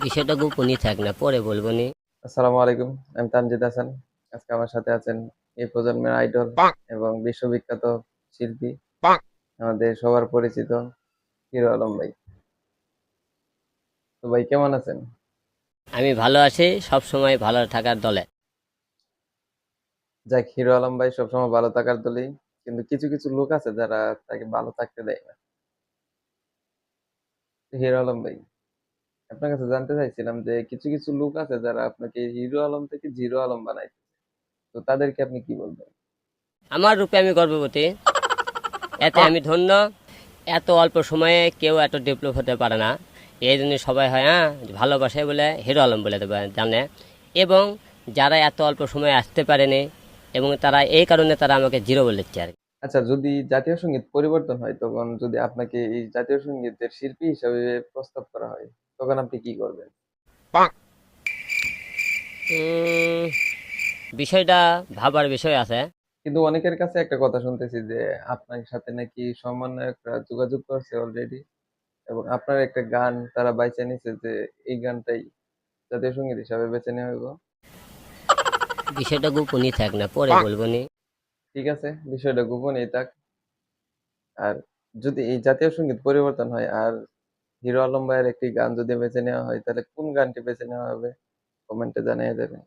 বিষয়টা গোপনই থাক না, পরে বলবো নি। আসসালামু আলাইকুম। আমি তানজিদ হাসান। আজকে আমার সাথে আছেন এই প্রজন্মের আইডল এবং বিশ্ববিখ্যাত শিল্পী, আমাদের সবার পরিচিত হিরো আলম ভাই। তো ভাই কেমন আছেন? আমি ভালো আছি, সব সময় ভালো থাকার দলে। যাক, হিরো আলম ভাই সবসময় ভালো থাকার দলেই, কিন্তু কিছু কিছু লোক আছে যারা তাকে ভালো থাকতে দেয় না। তো হিরো আলম ভাই, আপনার কাছে জানতে চাইছিলাম যে কিছু কিছু লোক আছে যারা আপনাকে হিরো আলম থেকে জিরো আলম বানায়, তো তাদেরকে আপনি কি বলবেন? আমার রূপে আমি গর্ববতী, এতে আমি ধন্য। এত অল্প সময়ে কেউ এত ডেভেলপ হতে পারে না। এই জন্য সবাই হয় ভালোবাসে বলে হিরো আলম বলে দেবে জানে। এবং যারা এত অল্প সময়ে আসতে পারেনি, এবং তারা এই কারণে তারা আমাকে জিরো বলেছে আর কি। আচ্ছা, যদি জাতীয় সঙ্গীত পরিবর্তন হয়, তখন যদি আপনাকে এই জাতীয় সঙ্গীতের শিল্পী হিসেবে প্রস্তাব করা হয়, তখন আপনি কি করবেন? উম, বিষয়টা ভাবার বিষয় আছে। কিন্তু অনেকের কাছে একটা কথা শুনতেছি যে আপনার সাথে নাকি সমন্বয়করা যোগাযোগ করছে অলরেডি, এবং আপনার একটা গান তারা বাইচা নিছে যে এই গানটাই জাতীয় সঙ্গীত হিসাবে বেছে নেওয়া হইব। বিষয়টা গোপনই থাক না, পরে বলবো নি। ঠিক আছে, বিষয়টা গোপনই থাক। আর যদি এই জাতীয় সঙ্গীত পরিবর্তন হয় আর হিরো আলম ভাইয়ের একটি গান যদি বেছে নেওয়া হয়, তাহলে কোন গানটি বেছে নেওয়া হবে? কমেন্টে জানিয়ে দেবেন।